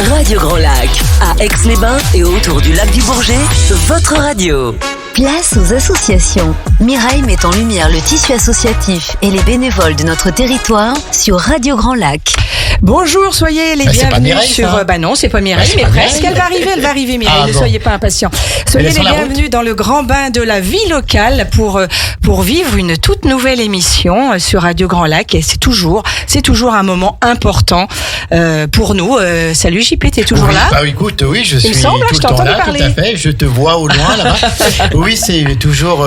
Radio Grand Lac, à Aix-les-Bains et autour du lac du Bourget, votre radio. Place aux associations. Mireille met en lumière le tissu associatif et les bénévoles de notre territoire sur Radio Grand Lac. Bonjour, soyez les bienvenus sur... non, c'est pas Mireille, mais presque. Elle va arriver Mireille, ne soyez pas impatients. Soyez les bienvenus dans le grand bain de la vie locale pour vivre une toute nouvelle émission sur Radio Grand Lac. Et c'est toujours un moment important pour nous. Salut JP, t'es toujours là? Écoute, oui, je suis tout le temps là, tout à fait. Je te vois au loin là-bas. Oui, c'est toujours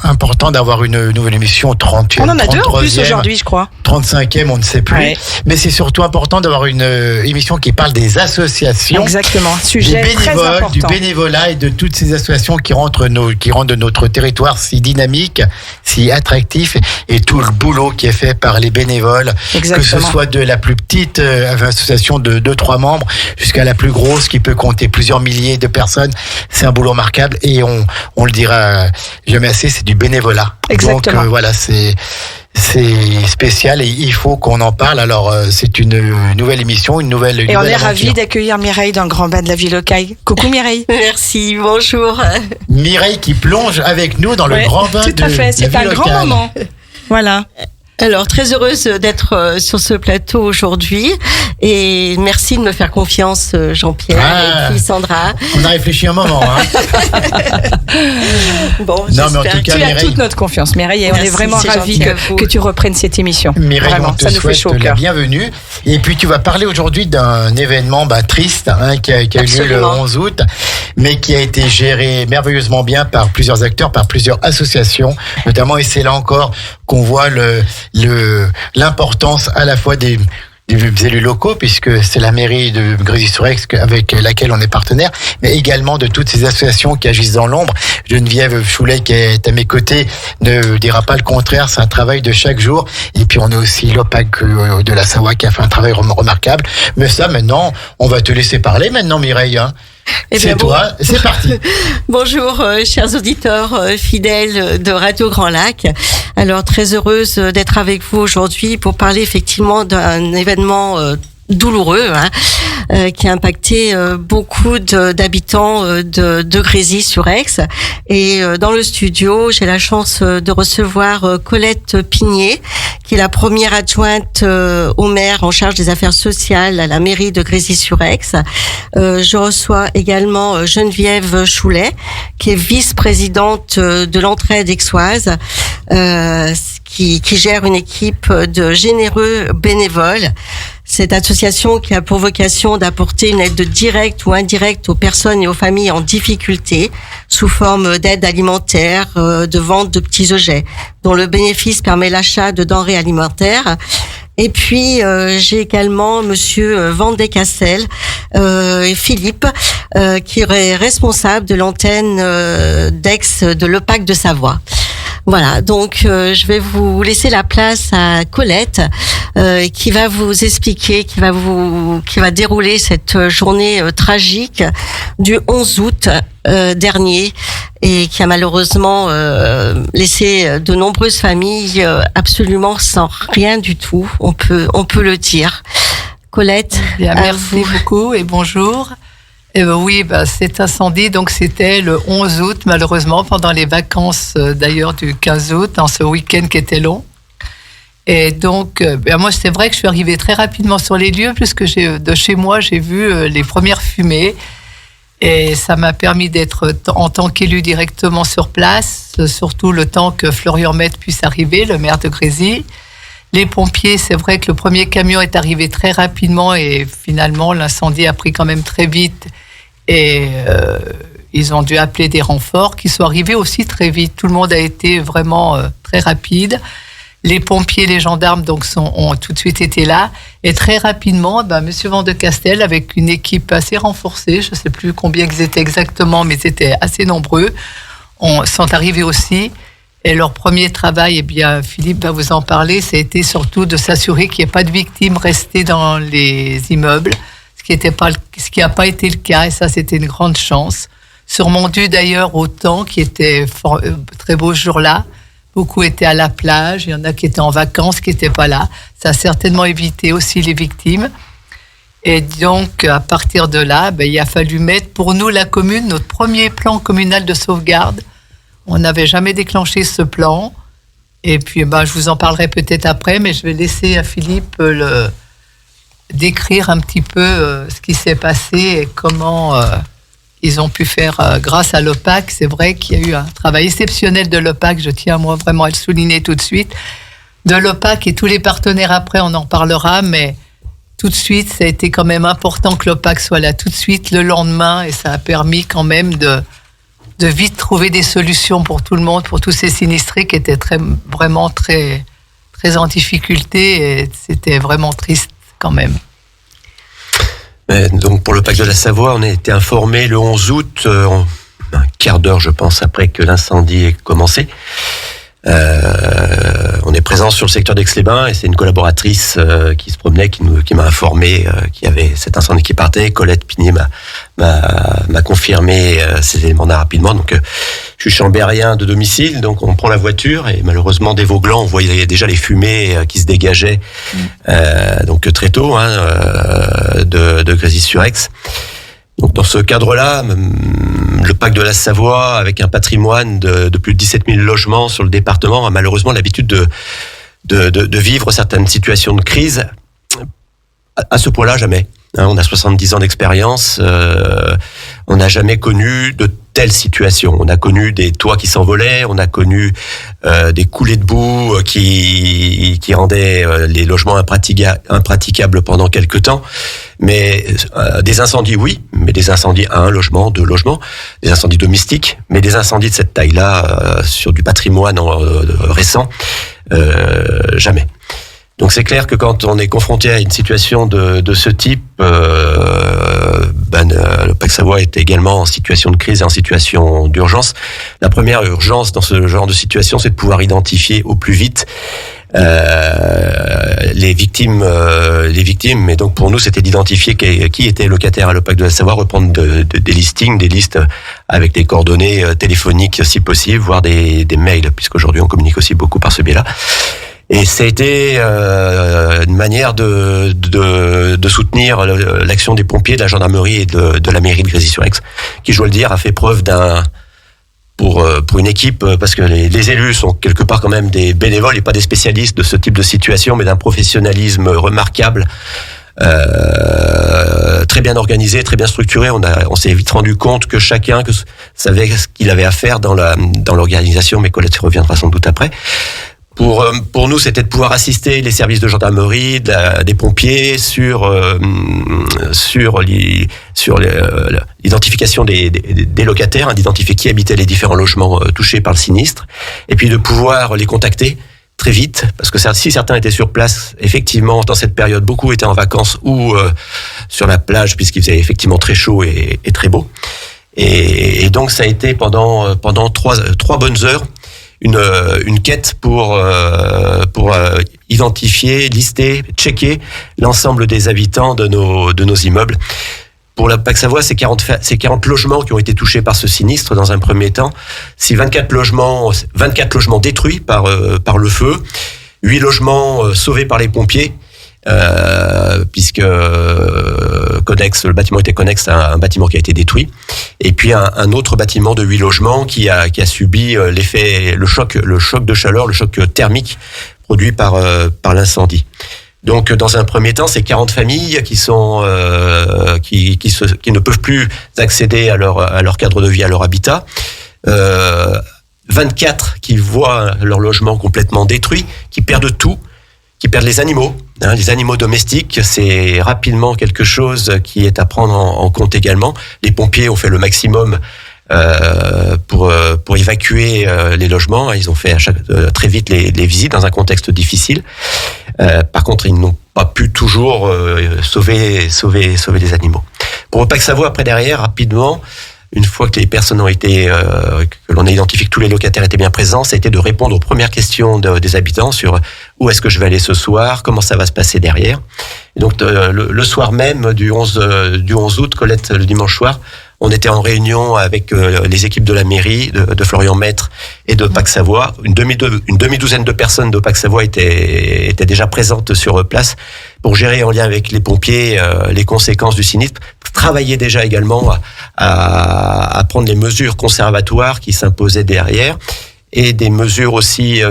important d'avoir une nouvelle émission. 38e, on en a deux en plus aujourd'hui, je crois. 35e, on ne sait plus. Ouais. Mais c'est surtout important d'avoir une émission qui parle des associations. Exactement, sujet très important. Du bénévolat et de toutes ces associations qui rendent notre territoire si dynamique, si attractif, et tout le boulot qui est fait par les bénévoles. Exactement. Que ce soit de la plus petite association de 2-3 membres jusqu'à la plus grosse qui peut compter plusieurs milliers de personnes. C'est un boulot remarquable et on le dira jamais assez, c'est du bénévolat. Exactement. Donc voilà, c'est spécial et il faut qu'on en parle. Alors c'est une nouvelle émission, une nouvelle on est ravis d'accueillir Mireille dans le grand bain de la vie locale. Coucou Mireille. Merci, bonjour. Mireille qui plonge avec nous dans le grand bain de la vie locale. Tout à fait, c'est un grand moment. Voilà. Alors, très heureuse d'être sur ce plateau aujourd'hui et merci de me faire confiance, Jean-Pierre et puis Sandra. On a réfléchi un moment. Bon, non, mais en tout cas, tu as toute notre confiance, Mireille, et on est vraiment ravis que tu reprennes cette émission. Mireille, vraiment, ça nous fait chaud au cœur. Bienvenue. Et puis, tu vas parler aujourd'hui d'un événement triste qui a eu lieu le 11 août, mais qui a été géré merveilleusement bien par plusieurs acteurs, par plusieurs associations, notamment, et c'est là encore qu'on voit l'importance à la fois des élus locaux, puisque c'est la mairie de Grésy-sur-Aix avec laquelle on est partenaire, mais également de toutes ces associations qui agissent dans l'ombre. Geneviève Choulet, qui est à mes côtés, ne dira pas le contraire, c'est un travail de chaque jour. Et puis on a aussi l'OPAC de la Savoie qui a fait un travail remarquable. Mais ça, maintenant, on va te laisser parler maintenant, Mireille. C'est toi, c'est parti. Bonjour, chers auditeurs fidèles de Radio Grand Lac. Alors, très heureuse d'être avec vous aujourd'hui pour parler effectivement d'un événement douloureux qui a impacté beaucoup d'habitants de Grésy-sur-Aix. Et dans le studio, j'ai la chance de recevoir Colette Pigné, qui est la première adjointe au maire en charge des affaires sociales à la mairie de Grésy-sur-Aix. Je reçois également Geneviève Choulet, qui est vice-présidente de l'entraide aixoise, qui gère une équipe de généreux bénévoles. Cette association qui a pour vocation d'apporter une aide directe ou indirecte aux personnes et aux familles en difficulté sous forme d'aide alimentaire, de vente de petits objets, dont le bénéfice permet l'achat de denrées alimentaires. Et puis, j'ai également Monsieur Van de Cassel et Philippe, qui est responsable de l'antenne d'Aix de l'OPAC de Savoie. Voilà, donc je vais vous laisser la place à Colette, qui va vous expliquer, qui va dérouler cette journée tragique du 11 août dernier et qui a malheureusement laissé de nombreuses familles absolument sans rien du tout, on peut le dire. Colette, merci beaucoup et bonjour. Oui, cet incendie, donc c'était le 11 août, malheureusement, pendant les vacances d'ailleurs du 15 août, dans ce week-end qui était long. Et donc, moi, c'est vrai que je suis arrivée très rapidement sur les lieux, puisque de chez moi, j'ai vu les premières fumées. Et ça m'a permis d'être, en tant qu'élu, directement sur place, surtout le temps que Florian Maître puisse arriver, le maire de Grésy. Les pompiers, c'est vrai que le premier camion est arrivé très rapidement et finalement, l'incendie a pris quand même très vite. Et ils ont dû appeler des renforts qui sont arrivés aussi très vite. Tout le monde a été vraiment très rapide. Les pompiers, les gendarmes donc ont tout de suite été là. Et très rapidement, Monsieur Van de Castel, avec une équipe assez renforcée, je ne sais plus combien ils étaient exactement, mais ils étaient assez nombreux, sont arrivés aussi. Et leur premier travail, Philippe va vous en parler, ça a été surtout de s'assurer qu'il n'y ait pas de victimes restées dans les immeubles, ce qui n'a pas été le cas, et ça, c'était une grande chance. Sûrement dû d'ailleurs au temps qui était très beau ce jour-là. Beaucoup étaient à la plage, il y en a qui étaient en vacances, qui n'étaient pas là. Ça a certainement évité aussi les victimes. Et donc, à partir de là, il a fallu mettre, pour nous, la commune, notre premier plan communal de sauvegarde. On n'avait jamais déclenché ce plan. Et puis, je vous en parlerai peut-être après, mais je vais laisser à Philippe décrire un petit peu ce qui s'est passé et comment ils ont pu faire grâce à l'OPAC. C'est vrai qu'il y a eu un travail exceptionnel de l'OPAC, je tiens moi vraiment à le souligner tout de suite. De l'OPAC et tous les partenaires après, on en parlera, mais tout de suite, ça a été quand même important que l'OPAC soit là tout de suite le lendemain, et ça a permis quand même de vite trouver des solutions pour tout le monde, pour tous ces sinistrés qui étaient vraiment très, très en difficulté, et c'était vraiment triste quand même. Donc pour le Parc de la Savoie, on a été informé le 11 août, un quart d'heure je pense après que l'incendie ait commencé. On est présent sur le secteur d'Aix-les-Bains et c'est une collaboratrice qui se promenait qui m'a informé qu'il y avait cet incendie qui partait. Colette Pinier m'a confirmé ces éléments-là rapidement. Donc je suis chambérien de domicile, donc on prend la voiture et malheureusement des Vauglans, on voyait déjà les fumées qui se dégageaient donc très tôt de Grésy-sur-Aix. Donc dans ce cadre-là, le Parc de la Savoie, avec un patrimoine de plus de 17 000 logements sur le département, a malheureusement l'habitude de vivre certaines situations de crise. À ce point-là, jamais. On a 70 ans d'expérience, on n'a jamais connu de telles situations. On a connu des toits qui s'envolaient, on a connu des coulées de boue qui rendaient les logements impraticables pendant quelques temps. Mais des incendies, oui, mais des incendies à un logement, 2 logements, des incendies domestiques, mais des incendies de cette taille-là sur du patrimoine récent, jamais. Donc c'est clair que quand on est confronté à une situation de ce type, le Parc Savoie est également en situation de crise et en situation d'urgence. La première urgence dans ce genre de situation, c'est de pouvoir identifier au plus vite les victimes. Mais donc pour nous, c'était d'identifier qui était locataire à l'OPAC de la Savoie, reprendre des listings, des listes avec des coordonnées téléphoniques si possible, voire des mails, puisqu'aujourd'hui on communique aussi beaucoup par ce biais-là. Et ça a été une manière de soutenir l'action des pompiers, de la gendarmerie et de la mairie de Grésy-sur-Aix, qui, je dois le dire, a fait preuve pour une équipe, parce que les élus sont quelque part quand même des bénévoles et pas des spécialistes de ce type de situation, mais d'un professionnalisme remarquable, très bien organisé, très bien structuré. On s'est vite rendu compte que chacun savait ce qu'il avait à faire dans l'organisation, mais Colette reviendra sans doute après. Pour nous, c'était de pouvoir assister les services de gendarmerie, des pompiers sur l'identification des locataires, d'identifier qui habitait les différents logements touchés par le sinistre, et puis de pouvoir les contacter très vite, parce que si certains étaient sur place, effectivement, dans cette période, beaucoup étaient en vacances ou sur la plage, puisqu'il faisait effectivement très chaud et très beau. Et donc, ça a été pendant 3 bonnes heures, une quête pour identifier, lister, checker l'ensemble des habitants de nos immeubles. Pour la PAC Savoie, c'est 40 logements qui ont été touchés par ce sinistre dans un premier temps. C'est 24 logements détruits par le feu, 8 logements sauvés par les pompiers, puisque Connex, le bâtiment était connexe à un bâtiment qui a été détruit, et puis un autre bâtiment de 8 logements qui a subi le choc de chaleur, le choc thermique produit par l'incendie. Donc dans un premier temps, c'est 40 familles qui ne peuvent plus accéder à leur cadre de vie, à leur habitat. 24 qui voient leur logement complètement détruit, qui perdent tout, qui perdent les animaux. Les animaux domestiques, c'est rapidement quelque chose qui est à prendre en compte également. Les pompiers ont fait le maximum pour évacuer les logements. Ils ont fait très vite les visites dans un contexte difficile. Par contre, ils n'ont pas pu toujours sauver les animaux. Pour le Parc Savoie, après derrière, rapidement, une fois que les personnes ont été, que l'on a identifié que tous les locataires étaient bien présents, ça a été de répondre aux premières questions des habitants sur où est-ce que je vais aller ce soir, comment ça va se passer derrière. Et donc le soir même du 11 août, Colette, le dimanche soir, on était en réunion avec les équipes de la mairie, de Florian Maître et de Pax Savoie. Une demi-douzaine de personnes de Pax Savoie étaient déjà présentes sur place pour gérer en lien avec les pompiers les conséquences du sinistre. Travailler déjà également à prendre les mesures conservatoires qui s'imposaient derrière et des mesures aussi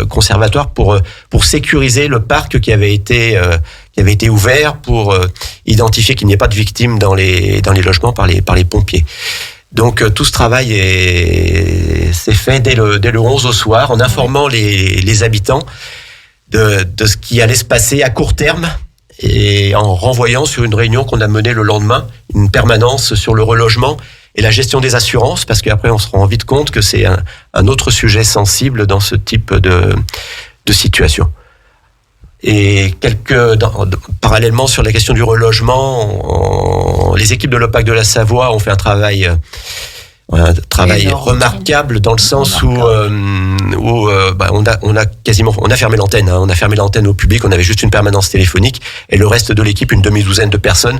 conservatoires pour sécuriser le parc qui avait été ouvert pour identifier qu'il n'y ait pas de victimes dans les logements par les pompiers. Donc tout ce travail s'est fait dès le 11 au soir en informant les habitants de ce qui allait se passer à court terme et en renvoyant sur une réunion qu'on a menée le lendemain, une permanence sur le relogement et la gestion des assurances, parce qu'après on se rend vite compte que c'est un autre sujet sensible dans ce type de situation. Et parallèlement sur la question du relogement, les équipes de l'OPAC de la Savoie ont fait un travail remarquable dans le sens où on a fermé l'antenne, on a fermé l'antenne au public, on avait juste une permanence téléphonique et le reste de l'équipe, une demi-douzaine de personnes,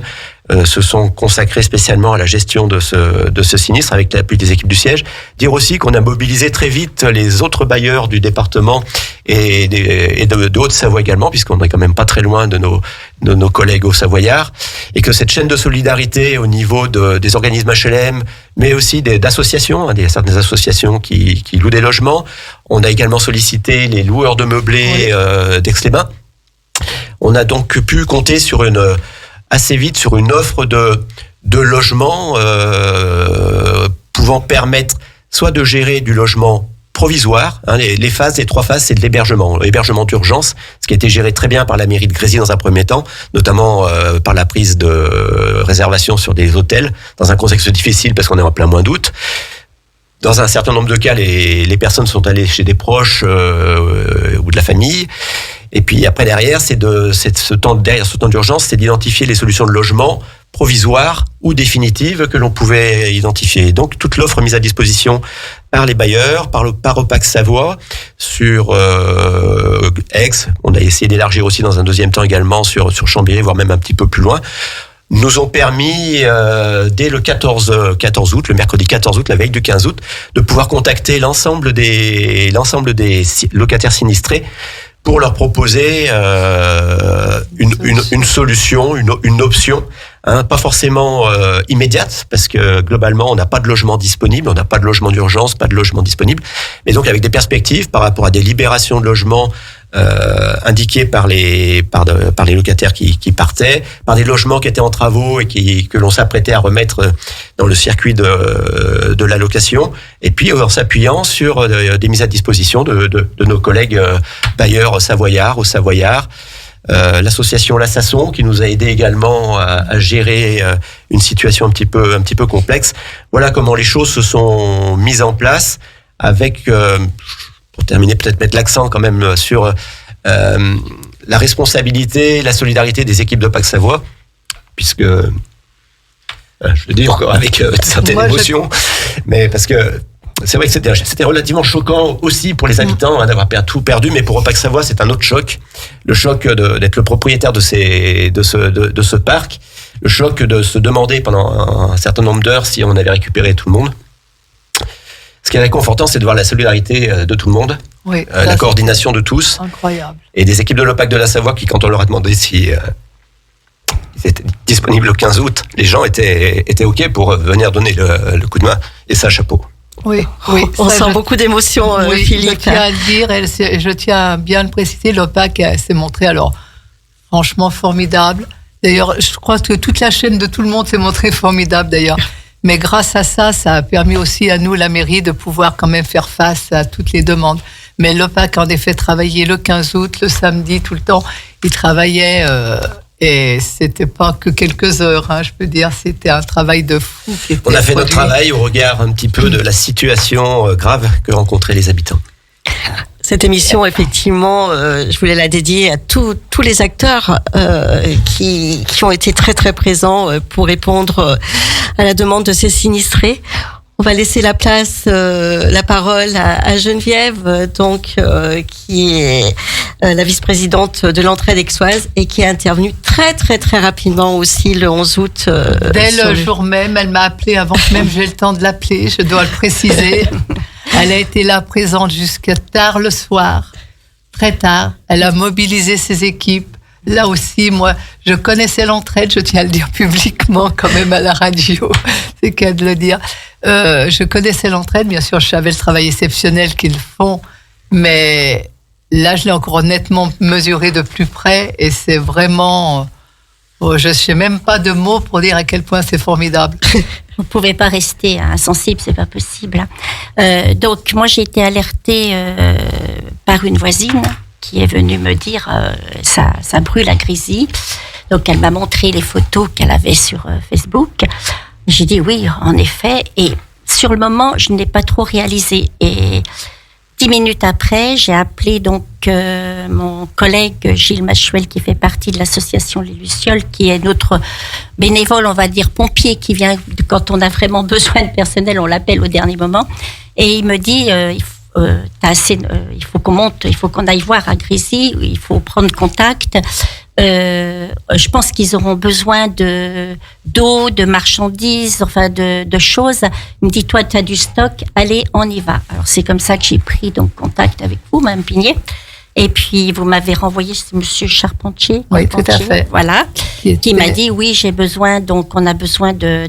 se sont consacrés spécialement à la gestion de ce sinistre avec l'appui des équipes du siège. Dire aussi qu'on a mobilisé très vite les autres bailleurs du département et de Haute-Savoie également, puisqu'on n'est quand même pas très loin de nos collègues au Savoyard, et que cette chaîne de solidarité au niveau des organismes HLM, mais aussi d'associations, certaines associations qui louent des logements. On a également sollicité les loueurs de meublés d'Aix-les-Bains. On a donc pu compter assez vite sur une offre de logements pouvant permettre soit de gérer du logement provisoire, les trois phases, c'est de l'hébergement d'urgence, ce qui a été géré très bien par la mairie de Grésy dans un premier temps, notamment par la prise de réservation sur des hôtels, dans un contexte difficile parce qu'on est en plein mois d'août. Dans un certain nombre de cas, les personnes sont allées chez des proches ou de la famille. Et puis après derrière, ce temps d'urgence, c'est d'identifier les solutions de logement provisoires ou définitives que l'on pouvait identifier. Donc toute l'offre mise à disposition par les bailleurs, par OPAC Savoie, sur Aix, on a essayé d'élargir aussi dans un deuxième temps également sur Chambéry, voire même un petit peu plus loin, nous ont permis, dès le 14 août, le mercredi 14 août, la veille du 15 août, de pouvoir contacter l'ensemble des locataires sinistrés pour leur proposer une solution, une option, pas forcément immédiate, parce que globalement, on n'a pas de logement disponible, on n'a pas de logement d'urgence, pas de logement disponible, mais donc avec des perspectives par rapport à des libérations de logements indiquées par les locataires qui partaient, par des logements qui étaient en travaux et que l'on s'apprêtait à remettre dans le circuit de la location, et puis en s'appuyant sur des mises à disposition de nos collègues bailleurs savoyards, l'association La Sasson qui nous a aidé également à gérer une situation un petit peu complexe. Voilà comment les choses se sont mises en place avec, pour terminer, peut-être mettre l'accent quand même sur la responsabilité, la solidarité des équipes de Pax Savoie, puisque je le dis encore avec certaines émotions, mais parce que c'est vrai que c'était relativement choquant aussi pour les habitants d'avoir tout perdu, mais pour OPAC Savoie, c'est un autre choc. Le choc d'être le propriétaire de ce parc, le choc de se demander pendant un certain nombre d'heures si on avait récupéré tout le monde. Ce qui est réconfortant, c'est de voir la solidarité de tout le monde, la coordination de tous. Incroyable. Et des équipes de l'OPAC de la Savoie qui, quand on leur a demandé si ils étaient disponibles le 15 août, les gens étaient OK pour venir donner le coup de main. Et ça, chapeau. Oui. On sent beaucoup d'émotions, Philippe. Je tiens à le dire, je tiens à bien le préciser, l'OPAC s'est montré franchement formidable. D'ailleurs, je crois que toute la chaîne de tout le monde s'est montrée formidable d'ailleurs. Mais grâce à ça a permis aussi à nous, la mairie, de pouvoir quand même faire face à toutes les demandes. Mais l'OPAC, en effet, travaillait le 15 août, le samedi, tout le temps. Il travaillait et c'était pas que quelques heures, je peux dire. C'était un travail de fou. On a fait notre travail au regard un petit peu de la situation grave que rencontraient les habitants. Cette émission, effectivement, je voulais la dédier à tous les acteurs qui ont été très très présents pour répondre à la demande de ces sinistrés. On va laisser la parole à Geneviève, donc qui est la vice-présidente de l'entraide aixoise, et qui est intervenue très très très rapidement aussi le 11 août. Dès le jour même, elle m'a appelé avant que même j'ai le temps de l'appeler, je dois le préciser. Elle a été là présente jusqu'à tard le soir, très tard. Elle a mobilisé ses équipes. Là aussi, moi, je connaissais l'entraide, je tiens à le dire publiquement quand même à la radio, c'est qu'à de le dire. Je connaissais l'entraide, bien sûr, je savais le travail exceptionnel qu'ils font, mais là, je l'ai encore nettement mesuré de plus près et c'est vraiment... je ne sais même pas de mots pour dire à quel point c'est formidable. Vous ne pouvez pas rester insensible, c'est pas possible. Donc, moi, j'ai été alertée par une voisine qui est venue me dire ça brûle à Grisi. Donc, elle m'a montré les photos qu'elle avait sur Facebook. J'ai dit oui, en effet. Et sur le moment, je n'ai pas trop réalisé. Et 10 minutes après, j'ai appelé donc mon collègue Gilles Machuel, qui fait partie de l'association Les Lucioles, qui est notre bénévole, on va dire pompier, qui vient quand on a vraiment besoin de personnel, on l'appelle au dernier moment. Et il me dit il faut qu'on monte, il faut qu'on aille voir à Grisi, il faut prendre contact. Je pense qu'ils auront besoin d'eau, de marchandises, enfin de choses. Il me dit, toi, tu as du stock, allez, on y va. Alors, c'est comme ça que j'ai pris donc contact avec vous, Mme Pigné. Et puis, vous m'avez renvoyé, c'est Monsieur Charpentier. Oui, tout à fait. Voilà. Qui m'a dit, oui, j'ai besoin, donc on a besoin de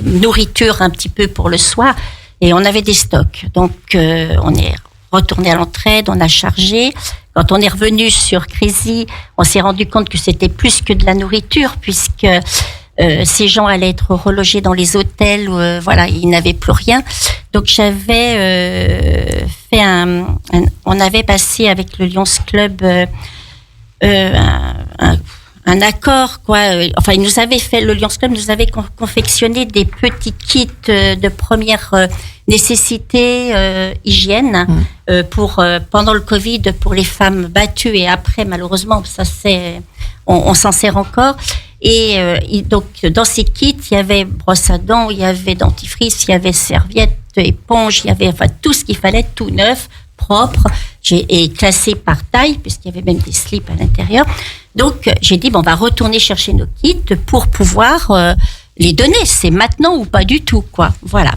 nourriture un petit peu pour le soir. Et on avait des stocks. Donc, on est retourné à l'entraide, on a chargé. Quand on est revenu sur Grisi, on s'est rendu compte que c'était plus que de la nourriture, puisque ces gens allaient être relogés dans les hôtels, voilà, ils n'avaient plus rien. Donc j'avais fait on avait passé avec le Lions Club un accord, quoi. Enfin, il nous avait fait, le Lions Club nous avait confectionné des petits kits de première nécessité, hygiène, pour pendant le Covid, pour les femmes battues, et après, malheureusement, ça c'est, on s'en sert encore. Et donc, dans ces kits, il y avait brosse à dents, il y avait dentifrice, il y avait serviette, éponge, il y avait enfin tout ce qu'il fallait, tout neuf, propre, et classé par taille, puisqu'il y avait même des slips à l'intérieur. Donc, j'ai dit, bon, on va retourner chercher nos kits pour pouvoir les donner. C'est maintenant ou pas du tout, quoi. Voilà.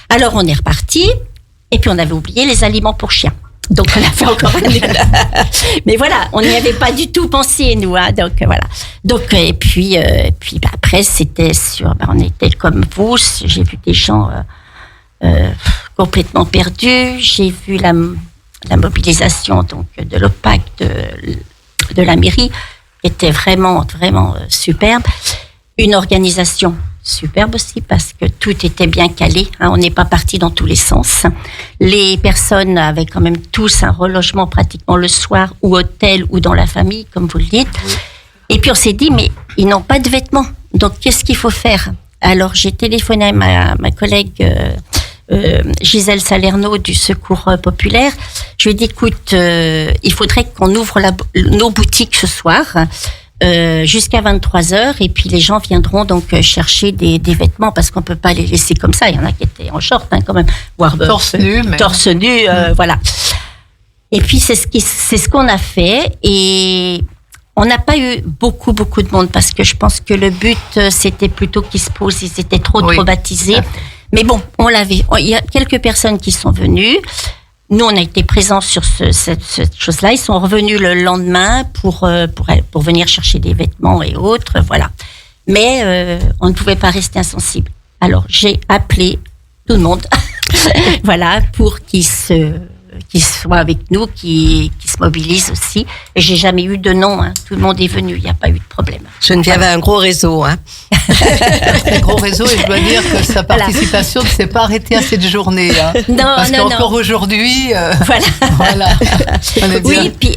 Alors, on est reparti, et puis on avait oublié les aliments pour chiens. Donc, on a fait encore mais voilà, on n'y avait pas du tout pensé, nous, hein. Donc, voilà. Donc, et puis après, c'était on était comme vous, j'ai vu des gens complètement perdus, j'ai vu la mobilisation donc de l'OPAC, de la mairie, qui était vraiment, vraiment superbe. Une organisation superbe aussi, parce que tout était bien calé, hein, on n'est pas parti dans tous les sens. Les personnes avaient quand même tous un relogement pratiquement le soir, ou hôtel, ou dans la famille, comme vous le dites. Et puis on s'est dit, mais ils n'ont pas de vêtements, donc qu'est-ce qu'il faut faire? Alors j'ai téléphoné à ma collègue Gisèle Salerno du Secours Populaire. Je lui ai dit, écoute, il faudrait qu'on ouvre nos boutiques ce soir, jusqu'à 23h, et puis les gens viendront donc chercher des vêtements, parce qu'on peut pas les laisser comme ça. Il y en a qui étaient en short, hein, quand même, voire torse nu, voilà. Et puis c'est ce qu'on a fait, et on n'a pas eu beaucoup de monde, parce que je pense que le but c'était plutôt qu'ils se posent, ils étaient trop traumatisés. Mais bon, il y a quelques personnes qui sont venues. Nous, on a été présents sur cette chose-là. Ils sont revenus le lendemain pour venir chercher des vêtements et autres, voilà. Mais on ne pouvait pas rester insensible. Alors, j'ai appelé tout le monde, voilà, pour qu'ils soient avec nous, qu'ils se mobilisent aussi. Et j'ai jamais eu de nom, hein. Tout le monde est venu, il n'y a pas eu de problème. Geneviève a un gros réseau, hein. Un gros réseau, et je dois dire que sa participation ne s'est pas arrêtée à cette journée, hein. Parce qu'encore aujourd'hui, voilà. Oui, puis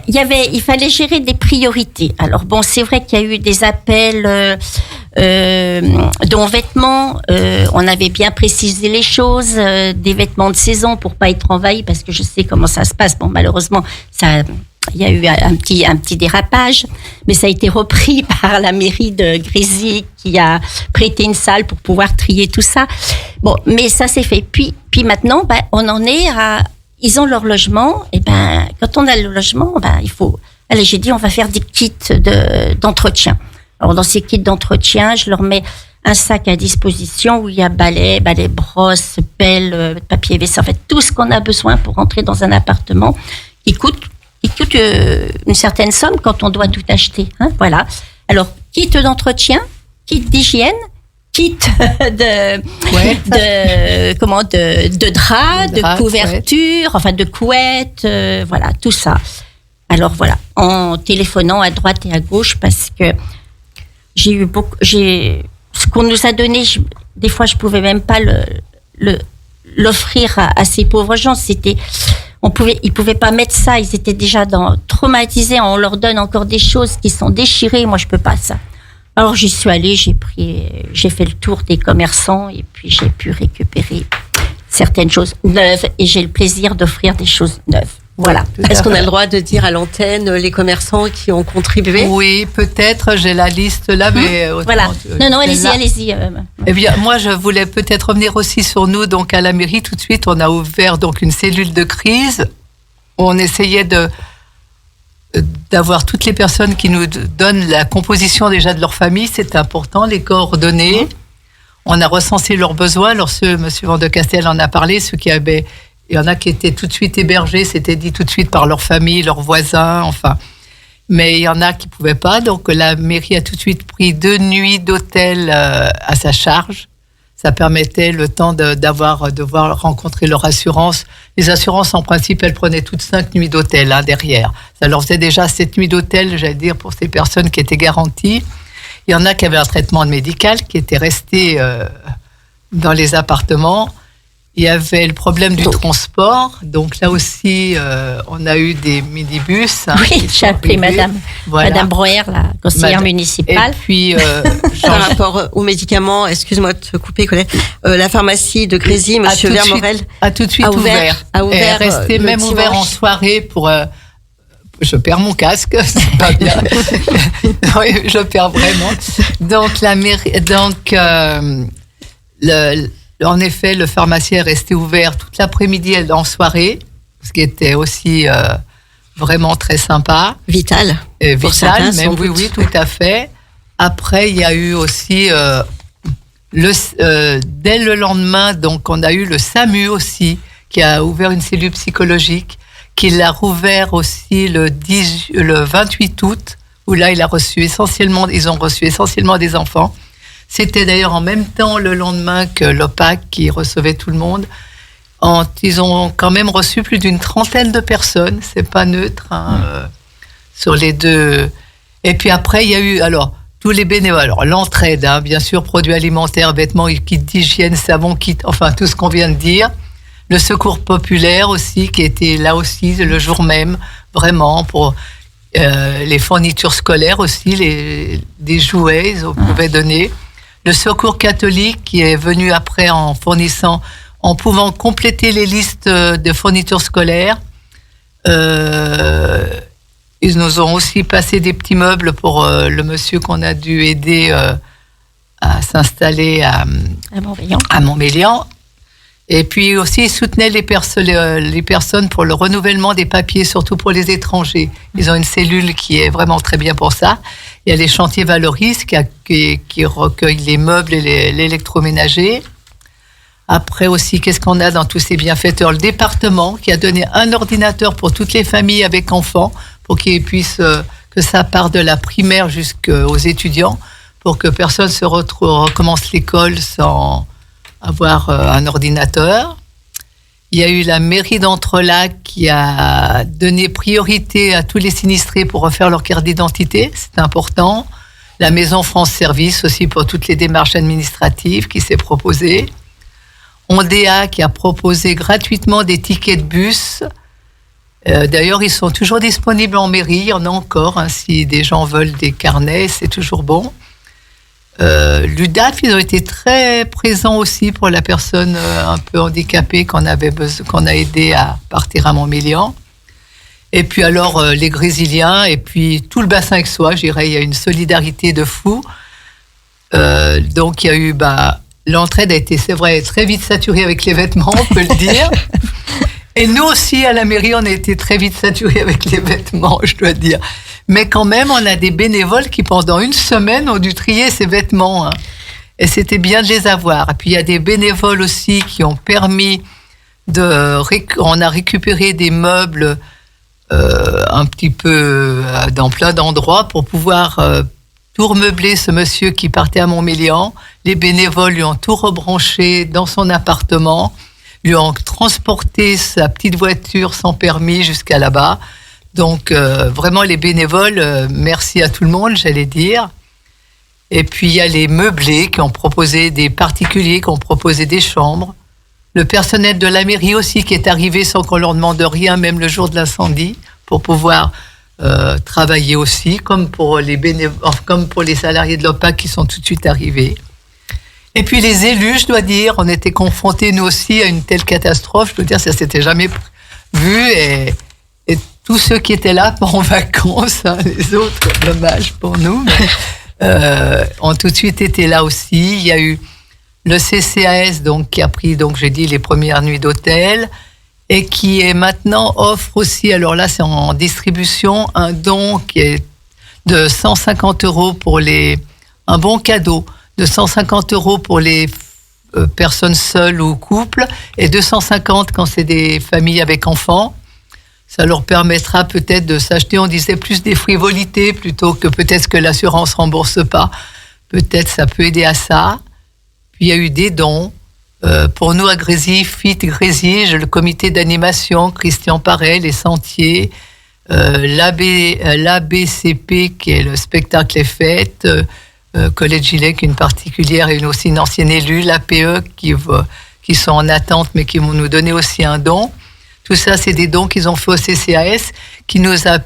il fallait gérer des priorités. Alors bon, c'est vrai qu'il y a eu des appels dont vêtements, on avait bien précisé les choses, des vêtements de saison pour pas être envahi, parce que je sais comment ça se passe. Bon, malheureusement, il y a eu un petit dérapage, mais ça a été repris par la mairie de Grisi, qui a prêté une salle pour pouvoir trier tout ça. Bon, mais ça s'est fait. Puis maintenant, on en est ils ont leur logement. Et ben, quand on a le logement, il faut. Allez, j'ai dit, on va faire des kits d'entretien. Alors, dans ces kits d'entretien, je leur mets un sac à disposition où il y a balai, brosse, pelle, papier WC, en fait, tout ce qu'on a besoin pour rentrer dans un appartement qui coûte une certaine somme quand on doit tout acheter. Hein, voilà. Alors, kit d'entretien, kit d'hygiène, kit de draps, de couverture, enfin de couettes, voilà, tout ça. Alors voilà, en téléphonant à droite et à gauche, parce que ce qu'on nous a donné, des fois je pouvais même pas l'offrir à ces pauvres gens. Ils pouvaient pas mettre ça, ils étaient déjà traumatisés. On leur donne encore des choses qui sont déchirées. Moi, je peux pas ça. Alors j'y suis allée, j'ai fait le tour des commerçants et puis j'ai pu récupérer certaines choses neuves et j'ai le plaisir d'offrir des choses neuves. Voilà. Est-ce qu'on a le droit de dire à l'antenne les commerçants qui ont contribué ? Oui, peut-être, j'ai la liste là, mais... Voilà. Non, allez-y. Eh bien, moi, je voulais peut-être revenir aussi sur nous. Donc, à la mairie, tout de suite, on a ouvert donc une cellule de crise. On essayait d'avoir toutes les personnes qui nous donnent la composition déjà de leur famille. C'est important, les coordonnées. On a recensé leurs besoins. Alors, Monsieur Van de Castel en a parlé, ceux qui avaient... Il y en a qui étaient tout de suite hébergés, c'était dit tout de suite par leur famille, leurs voisins, enfin. Mais il y en a qui ne pouvaient pas. Donc, la mairie a tout de suite pris 2 nuits d'hôtel à sa charge. Ça permettait le temps de voir rencontrer leur assurance. Les assurances, en principe, elles prenaient toutes 5 nuits d'hôtel derrière. Ça leur faisait déjà 7 nuits d'hôtel, j'allais dire, pour ces personnes qui étaient garanties. Il y en a qui avaient un traitement médical, qui était resté dans les appartements. Il y avait le problème du transport. Donc là aussi, on a eu des minibus. Oui, j'ai appelé Madame Breuer, la conseillère municipale. Et puis, par rapport aux médicaments, excuse-moi de te couper, Colette, la pharmacie de Grésy, Monsieur Vermorel, a tout de suite ouvert. Est resté même ouvert en soirée pour... je perds mon casque, c'est pas bien. Oui, je perds vraiment. Donc, la mairie... En effet, le pharmacien est resté ouvert toute l'après-midi et en soirée, ce qui était aussi vraiment très sympa. Vital. Vital, certains, même, oui, tout à fait. Après, il y a eu aussi, dès le lendemain, donc on a eu le SAMU aussi, qui a ouvert une cellule psychologique, qui l'a rouvert aussi le 28 août, où là, ils ont reçu essentiellement des enfants. C'était d'ailleurs en même temps le lendemain que l'OPAC qui recevait tout le monde. Ils ont quand même reçu plus d'une 30aine de personnes, c'est pas neutre, sur les 2. Et puis après, il y a eu tous les bénévoles. Alors l'entraide, bien sûr, produits alimentaires, vêtements, kits d'hygiène, savon, kit, enfin tout ce qu'on vient de dire. Le secours populaire aussi, qui était là aussi le jour même, vraiment pour les fournitures scolaires aussi, des jouets, ils pouvaient donner. Le secours catholique qui est venu après en pouvant compléter les listes de fournitures scolaires. Ils nous ont aussi passé des petits meubles pour le monsieur qu'on a dû aider à s'installer à Montmélian. Et puis aussi, ils soutenaient les personnes pour le renouvellement des papiers, surtout pour les étrangers. Ils ont une cellule qui est vraiment très bien pour ça. Il y a les chantiers Valoris qui recueillent les meubles et l'électroménager. Après aussi, qu'est-ce qu'on a dans tous ces bienfaiteurs ? Le département qui a donné un ordinateur pour toutes les familles avec enfants, pour qu'ils puissent, que ça parte de la primaire jusqu'aux étudiants, pour que personne recommence l'école sans avoir un ordinateur. Il y a eu la mairie d'Entrelacs qui a donné priorité à tous les sinistrés pour refaire leur carte d'identité, c'est important. La maison France Service aussi pour toutes les démarches administratives qui s'est proposée. Ondéa qui a proposé gratuitement des tickets de bus. D'ailleurs, ils sont toujours disponibles en mairie, il y en a encore, si des gens veulent des carnets, c'est toujours bon. L'UDAF, ils ont été très présents aussi pour la personne un peu handicapée qu'on a aidé à partir à Montmélian. Et puis alors les Grésiliens et puis tout le bassin aixois, je dirais, il y a une solidarité de fou. Donc il y a eu, l'entraide a été, c'est vrai, très vite saturée avec les vêtements, on peut le dire. Et nous aussi, à la mairie, on a été très vite saturés avec les vêtements, je dois dire. Mais quand même, on a des bénévoles qui, pendant une semaine, ont dû trier ces vêtements. Hein. Et c'était bien de les avoir. Et puis, il y a des bénévoles aussi qui ont permis on a récupéré des meubles un petit peu dans plein d'endroits pour pouvoir tout remeubler ce monsieur qui partait à Montmélian. Les bénévoles lui ont tout rebranché dans son appartement, lui ont transporté sa petite voiture sans permis jusqu'à là-bas. Donc vraiment les bénévoles, merci à tout le monde, j'allais dire. Et puis il y a les meublés qui ont proposé, des particuliers qui ont proposé des chambres. Le personnel de la mairie aussi qui est arrivé sans qu'on leur demande rien, même le jour de l'incendie, pour pouvoir travailler aussi, comme pour les salariés de l'OPAC qui sont tout de suite arrivés. Et puis les élus, je dois dire, on était confrontés nous aussi à une telle catastrophe. Je dois dire, ça s'était jamais vu. Et tous ceux qui étaient là en vacances, hein, les autres, dommage pour nous, ont tout de suite été là aussi. Il y a eu le CCAS donc, qui a pris, donc, j'ai dit, les premières nuits d'hôtel et qui est maintenant offre aussi, alors là c'est en distribution, un don qui est de 150 € pour un bon cadeau de 150 € pour les personnes seules ou couples et 250 quand c'est des familles avec enfants. Ça leur permettra peut-être de s'acheter, on disait, plus des frivolités plutôt que peut-être que l'assurance rembourse pas. Peut-être ça peut aider à ça. Puis il y a eu des dons. Pour nous à Grésy, Fit Grésy, le comité d'animation, Christian Parel, les Sentiers, l'ABCP qui est le spectacle et fête, Colette Gillet qui est une particulière et aussi une ancienne élue, l'APE qui sont en attente mais qui vont nous donner aussi un don. Tout ça, c'est des dons qu'ils ont fait au CCAS qui nous a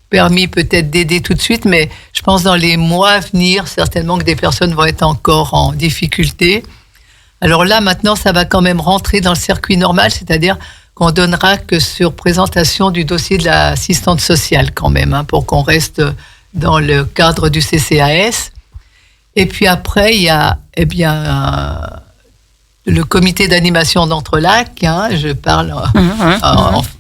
permis peut-être d'aider tout de suite, mais je pense dans les mois à venir, certainement que des personnes vont être encore en difficulté. Alors là, maintenant, ça va quand même rentrer dans le circuit normal, c'est-à-dire qu'on donnera que sur présentation du dossier de l'assistante sociale quand même, hein, pour qu'on reste dans le cadre du CCAS. Et puis après, il y a le comité d'animation d'Entrelacs, hein, je parle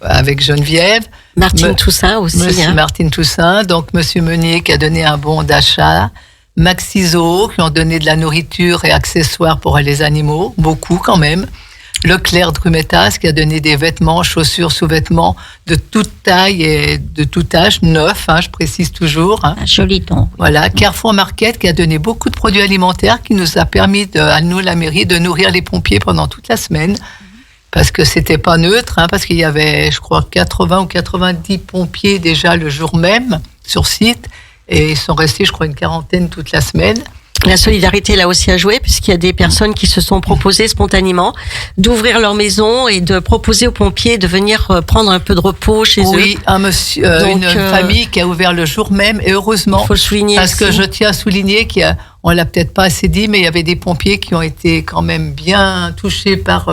avec Geneviève. Martine Toussaint aussi. Monsieur Martine Toussaint, donc Monsieur Meunier qui a donné un bon d'achat. Max Iso, qui ont donné de la nourriture et accessoires pour les animaux, beaucoup quand même. Leclerc Drumetas, qui a donné des vêtements, chaussures, sous-vêtements de toute taille et de tout âge, neufs, hein, je précise toujours. Hein. Un joli don. Voilà, Carrefour Market, qui a donné beaucoup de produits alimentaires, qui nous a permis, à nous, la mairie, de nourrir les pompiers pendant toute la semaine. Parce que c'était pas neutre, hein, parce qu'il y avait, je crois, 80 ou 90 pompiers déjà le jour même sur site. Et ils sont restés, je crois, une quarantaine toute la semaine. La solidarité là aussi a joué, puisqu'il y a des personnes qui se sont proposées spontanément d'ouvrir leur maison et de proposer aux pompiers de venir prendre un peu de repos chez eux. Oui, un monsieur, une famille qui a ouvert le jour même, et heureusement. Il faut le souligner parce aussi. Que je tiens à souligner on l'a peut-être pas assez dit, mais il y avait des pompiers qui ont été quand même bien touchés par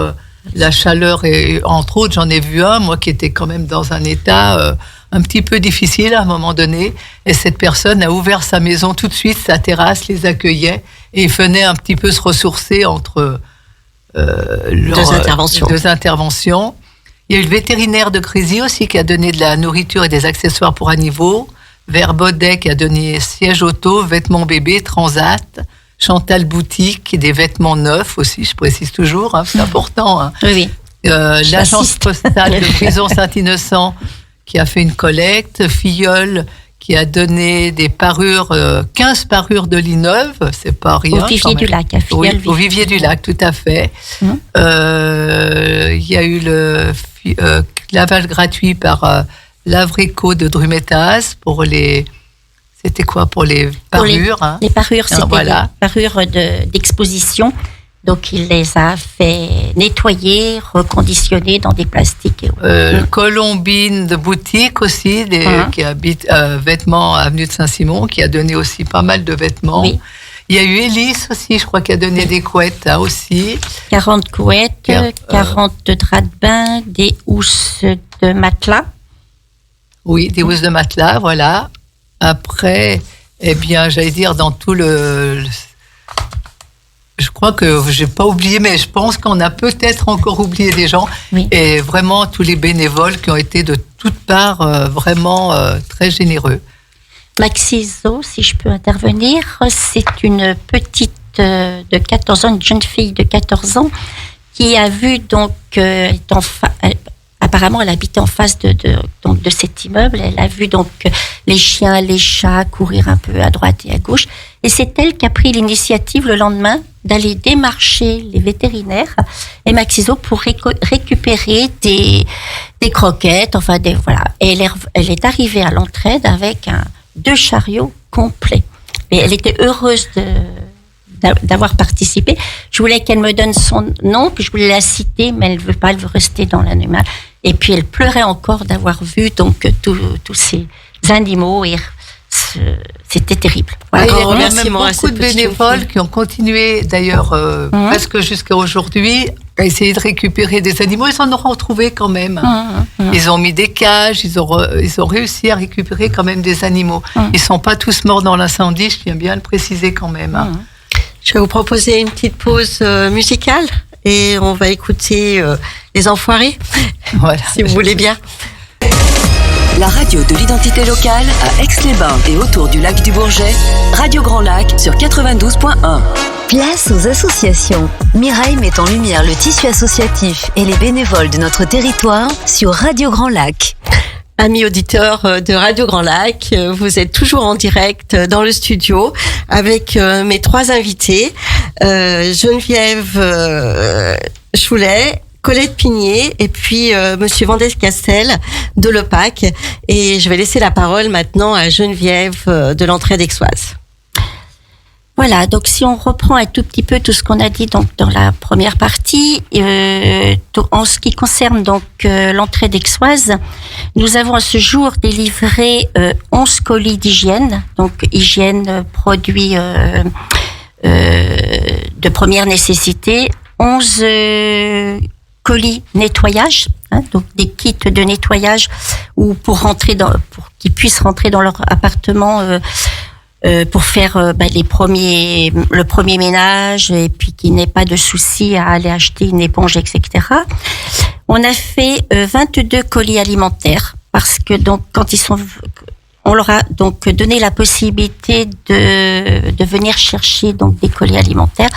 la chaleur, et entre autres, j'en ai vu un, moi, qui était quand même dans un état un petit peu difficile à un moment donné, et cette personne a ouvert sa maison tout de suite, sa terrasse les accueillait, et il venait un petit peu se ressourcer entre deux interventions. Il y a eu le vétérinaire de Grésy aussi qui a donné de la nourriture et des accessoires pour animaux, Verbaudet qui a donné siège auto, vêtements bébés, Transat, Chantal Boutique, des vêtements neufs aussi, je précise toujours, hein, c'est important. Hein. Oui. L'agence postale de Prison Saint-Innocent qui a fait une collecte, Filleul qui a donné des parures, 15 parures de lit neuve, c'est pas rien. Au Vivier du Lac, à Filleul. Oui, au Vivier du Lac, tout à fait. Il y a eu le lavage gratuit par l'Avreco de Drumetas pour les... C'était quoi pour les parures, les parures, c'était des parures d'exposition. Donc, il les a fait nettoyer, reconditionner dans des plastiques. Colombine de boutique aussi, qui habite vêtements avenue de Saint-Simon, qui a donné aussi pas mal de vêtements. Oui. Il y a eu Élise aussi, je crois, qui a donné des couettes aussi. 40 couettes, 40 draps de bain, des housses de matelas. Oui, des housses de matelas, voilà. Après, eh bien, j'allais dire, dans tout Je crois que j'ai pas oublié, mais je pense qu'on a peut-être encore oublié des gens. Oui. Et vraiment, tous les bénévoles qui ont été de toutes parts vraiment très généreux. Maxiso, si je peux intervenir, c'est une petite de 14 ans, une jeune fille de 14 ans qui a vu donc, apparemment elle habitait en face de cet immeuble, elle a vu donc les chiens, les chats courir un peu à droite et à gauche, et c'est elle qui a pris l'initiative le lendemain d'aller démarcher les vétérinaires et Maxiso pour récupérer des croquettes, enfin voilà. Et elle est arrivée à l'entraide avec 2 chariots complets. Et elle était heureuse d'avoir participé. Je voulais qu'elle me donne son nom, puis je voulais la citer, mais elle veut pas, elle veut rester dans l'animal. Et puis elle pleurait encore d'avoir vu donc tous ces animaux et c'était terrible. Voilà. Il y a même beaucoup de bénévoles qui ont continué d'ailleurs presque jusqu'à aujourd'hui à essayer de récupérer des animaux. Ils en ont retrouvé quand même. Ils ont mis des cages, ils ont réussi à récupérer quand même des animaux. Ils sont pas tous morts dans l'incendie, je tiens bien à le préciser quand même. Je vais vous proposer une petite pause musicale et on va écouter Les Enfoirés, voilà. Si vous voulez bien. La radio de l'identité locale à Aix-les-Bains et autour du lac du Bourget, Radio Grand Lac sur 92.1. Place aux associations. Mireille met en lumière le tissu associatif et les bénévoles de notre territoire sur Radio Grand Lac. Amis auditeurs de Radio Grand Lac, vous êtes toujours en direct dans le studio avec mes 3 invités, Geneviève Choulet, Colette Pigné et puis Monsieur Vandès-Castel de l'OPAC. Et je vais laisser la parole maintenant à Geneviève de l'entraide aixoise. Voilà, donc si on reprend un tout petit peu tout ce qu'on a dit donc dans la première partie, en ce qui concerne donc l'entraide aixoise, nous avons à ce jour délivré 11 colis d'hygiène, donc hygiène, produits de première nécessité, 11 colis nettoyage, donc des kits de nettoyage ou pour qu'ils puissent rentrer dans leur appartement pour faire le premier ménage et puis qu'il n'ait pas de souci à aller acheter une éponge, etc. On a fait 22 colis alimentaires parce que donc on leur a donc donné la possibilité de venir chercher donc des colis alimentaires.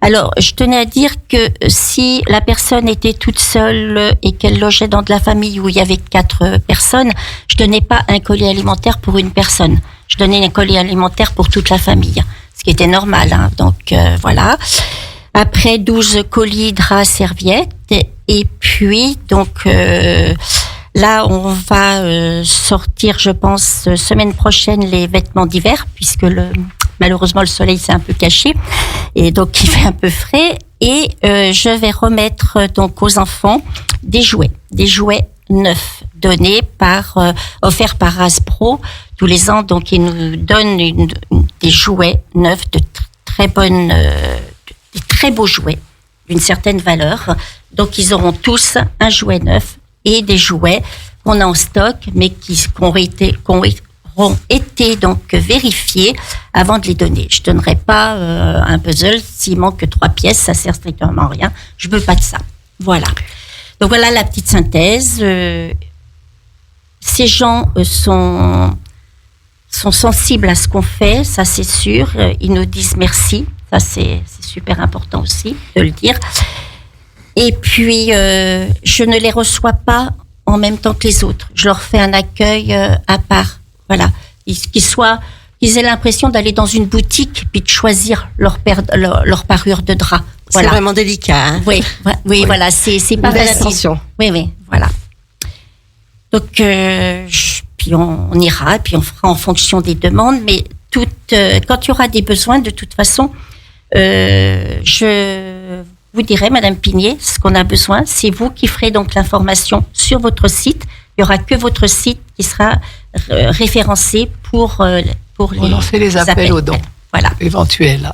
Alors, je tenais à dire que si la personne était toute seule et qu'elle logeait dans de la famille où il y avait 4 personnes, je donnais pas un colis alimentaire pour une personne. Je donnais un colis alimentaire pour toute la famille, ce qui était normal. Donc, voilà. Après, 12 colis draps, serviettes. Et puis, donc, là, on va sortir, je pense, semaine prochaine, les vêtements d'hiver, puisque malheureusement, le soleil s'est un peu caché. Et donc, il fait un peu frais. Et je vais remettre donc aux enfants des jouets neufs, offerts par Hasbro. Tous les ans, donc, ils nous donnent des jouets neufs de très bonnes, des très beaux jouets d'une certaine valeur. Donc, ils auront tous un jouet neuf et des jouets qu'on a en stock, mais qui auront été donc vérifiés avant de les donner. Je donnerai pas un puzzle s'il manque 3 pièces, ça sert strictement à rien. Je veux pas de ça. Voilà. Donc voilà la petite synthèse. Ces gens sont sensibles à ce qu'on fait, ça c'est sûr. Ils nous disent merci, ça c'est super important aussi de le dire. Et puis je ne les reçois pas en même temps que les autres. Je leur fais un accueil à part. Voilà, qu'ils aient l'impression d'aller dans une boutique puis de choisir leur parure de drap. Voilà. C'est vraiment délicat. Hein. Oui, voilà, c'est pas facile. Attention. Oui, voilà. Donc, puis on ira, puis on fera en fonction des demandes, mais quand il y aura des besoins, de toute façon, je vous dirai, Madame Pigné, ce qu'on a besoin. C'est vous qui ferez donc l'information sur votre site. Il n'y aura que votre site qui sera référencé pour lancer les appels aux dons voilà. éventuels.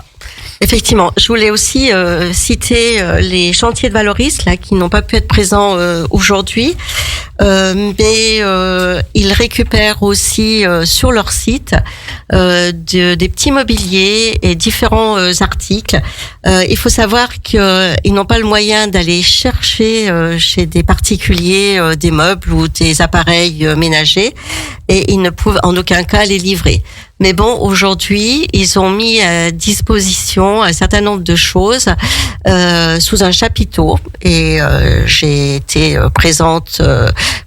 Effectivement, je voulais aussi citer les chantiers de Valoris là qui n'ont pas pu être présents aujourd'hui, mais ils récupèrent aussi sur leur site des petits mobiliers et différents articles. Il faut savoir qu'ils n'ont pas le moyen d'aller chercher chez des particuliers des meubles ou des appareils ménagers et ils ne peuvent en aucun cas les livrer. Mais bon, aujourd'hui, ils ont mis à disposition un certain nombre de choses sous un chapiteau et j'ai été présente.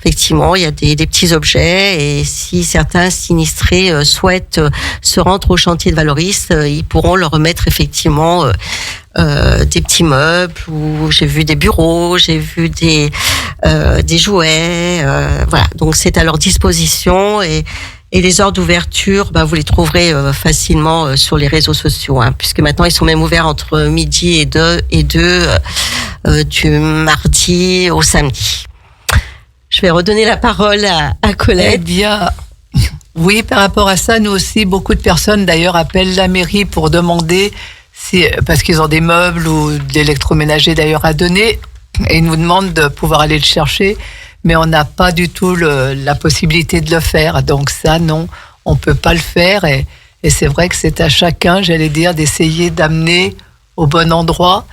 Effectivement, il y a des petits objets et si certains sinistrés souhaitent se rendre au chantier de Valoris, ils pourront leur remettre effectivement des petits meubles ou j'ai vu des bureaux, j'ai vu des jouets. Voilà, donc c'est à leur disposition et les heures d'ouverture, vous les trouverez facilement sur les réseaux sociaux, puisque maintenant ils sont même ouverts entre midi et 2 du mardi au samedi. Je vais redonner la parole à Colette. Eh bien, oui, par rapport à ça, nous aussi, beaucoup de personnes d'ailleurs appellent la mairie pour demander parce qu'ils ont des meubles ou de l'électroménager d'ailleurs à donner et ils nous demandent de pouvoir aller le chercher. Mais on n'a pas du tout la possibilité de le faire. Donc ça, non, on peut pas le faire. Et c'est vrai que c'est à chacun, j'allais dire, d'essayer d'amener au bon endroit.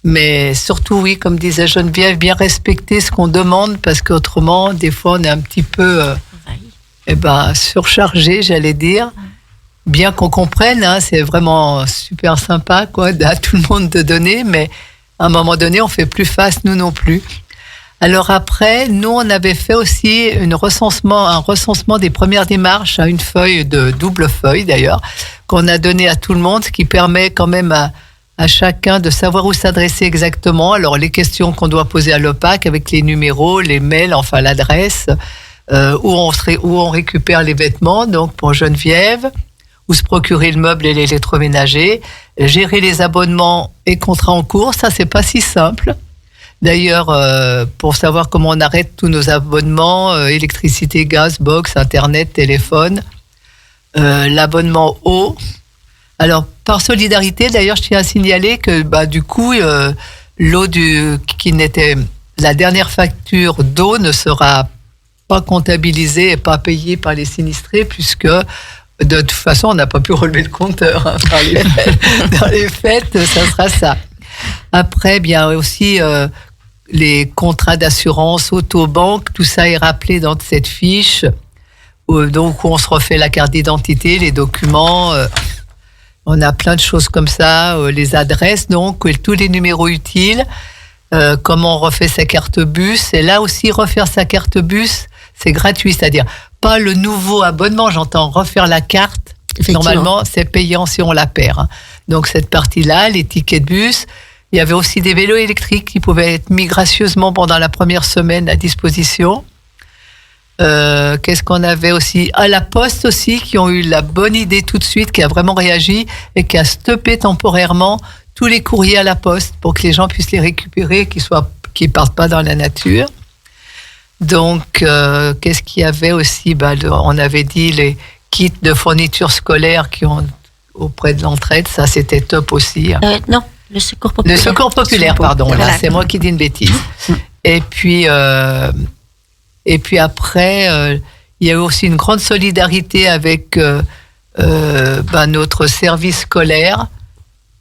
Mais surtout, oui, comme disait Geneviève, bien respecter ce qu'on demande, parce qu'autrement, des fois, on est un petit peu surchargé, j'allais dire. Bien qu'on comprenne, c'est vraiment super sympa, quoi, à tout le monde de donner, mais à un moment donné, on fait plus face, nous non plus. Alors après, nous, on avait fait aussi un recensement des premières démarches à une feuille de double feuille d'ailleurs, qu'on a donné à tout le monde, ce qui permet quand même à chacun de savoir où s'adresser exactement. Alors les questions qu'on doit poser à l'OPAC avec les numéros, les mails, enfin l'adresse, où on récupère les vêtements, donc pour Geneviève, où se procurer le meuble et l'électroménager, gérer les abonnements et contrats en cours, ça c'est pas si simple. D'ailleurs, pour savoir comment on arrête tous nos abonnements, électricité, gaz, box, internet, téléphone, l'abonnement eau. Alors, par solidarité, d'ailleurs, je tiens à signaler que du coup, l'eau qui n'était la dernière facture d'eau ne sera pas comptabilisée et pas payée par les sinistrés puisque de toute façon, on n'a pas pu relever le compteur. Dans les fêtes, ça sera ça. Après, bien aussi les contrats d'assurance, auto-banque, tout ça est rappelé dans cette fiche. Donc, on se refait la carte d'identité, les documents. On a plein de choses comme ça, les adresses, donc, tous les numéros utiles. Comment on refait sa carte bus. Et là aussi, refaire sa carte bus, c'est gratuit, c'est-à-dire pas le nouveau abonnement, j'entends refaire la carte. Normalement, c'est payant si on la perd. Donc, cette partie-là, les tickets de bus. Il y avait aussi des vélos électriques qui pouvaient être mis gracieusement pendant la première semaine à disposition. Qu'est-ce qu'on avait aussi? À la Poste aussi, qui ont eu la bonne idée tout de suite, qui a vraiment réagi et qui a stoppé temporairement tous les courriers à la Poste pour que les gens puissent les récupérer, qu'ils partent pas dans la nature. Donc, qu'est-ce qu'il y avait aussi? On avait dit les kits de fournitures scolaires qui ont auprès de l'entraide, ça c'était top aussi. Non. Le secours populaire. Le secours populaire, pardon. Voilà. Là, c'est moi qui dis une bêtise. Et puis après, il y a eu aussi une grande solidarité avec notre service scolaire.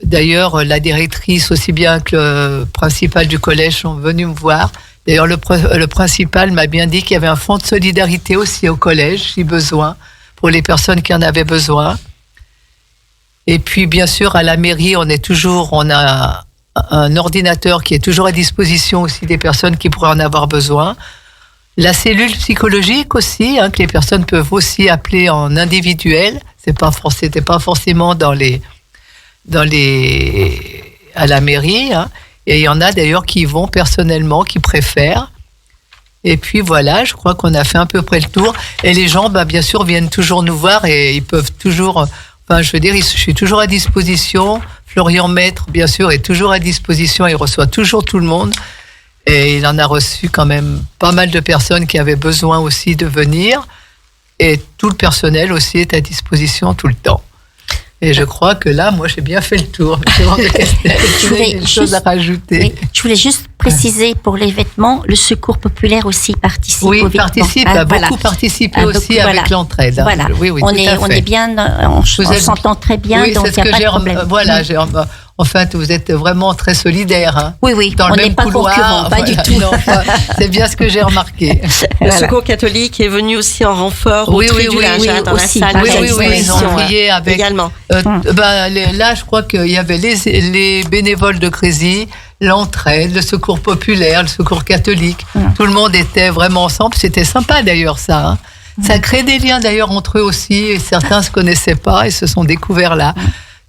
D'ailleurs, la directrice, aussi bien que le principal du collège, sont venus me voir. D'ailleurs, le principal m'a bien dit qu'il y avait un fonds de solidarité aussi au collège, si besoin, pour les personnes qui en avaient besoin. Et puis, bien sûr, à la mairie, on a un ordinateur qui est toujours à disposition aussi des personnes qui pourraient en avoir besoin. La cellule psychologique aussi, que les personnes peuvent aussi appeler en individuel. C'était pas forcément à la mairie. Et il y en a d'ailleurs qui y vont personnellement, qui préfèrent. Et puis voilà, je crois qu'on a fait à peu près le tour. Et les gens, bien sûr, viennent toujours nous voir et ils peuvent toujours... je suis toujours à disposition. Florian Maître, bien sûr, est toujours à disposition. Il reçoit toujours tout le monde. Et il en a reçu quand même pas mal de personnes qui avaient besoin aussi de venir. Et tout le personnel aussi est à disposition tout le temps. Et je crois que là, moi, j'ai bien fait le tour. Je voulais une chose à rajouter. Oui, je voulais juste préciser pour les vêtements, le Secours populaire aussi participe. Oui, participe, a beaucoup participé aussi avec l'entraide. Voilà, oui, on est bien, on s'entend très bien, oui, donc il n'y a pas de problème. Voilà, en fait, vous êtes vraiment très solidaires. Hein, oui, dans on n'est pas concurrents, pas du tout. Non, c'est bien ce que j'ai remarqué. Le Secours catholique est venu aussi en renfort au tri du linge dans aussi, la salle. Oui, ils ont prié avec. Également. Là, je crois qu'il y avait les bénévoles de Grésy, l'entraide, le Secours populaire, le Secours catholique. Tout le monde était vraiment ensemble. C'était sympa d'ailleurs ça. Hein. Ça crée des liens d'ailleurs entre eux aussi. Et certains se connaissaient pas et se sont découverts là.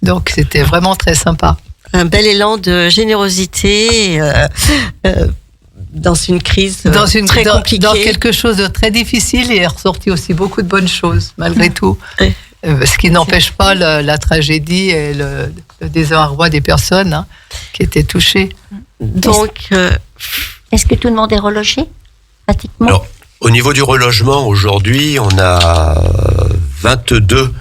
Donc c'était vraiment très sympa. Un bel élan de générosité dans une crise très compliquée. Dans quelque chose de très difficile, il est ressorti aussi beaucoup de bonnes choses malgré tout. Ce qui n'empêche pas la tragédie et le désarroi des personnes qui étaient touchées. Donc, est-ce que tout le monde est relogé pratiquement? Alors, au niveau du relogement, aujourd'hui, on a 22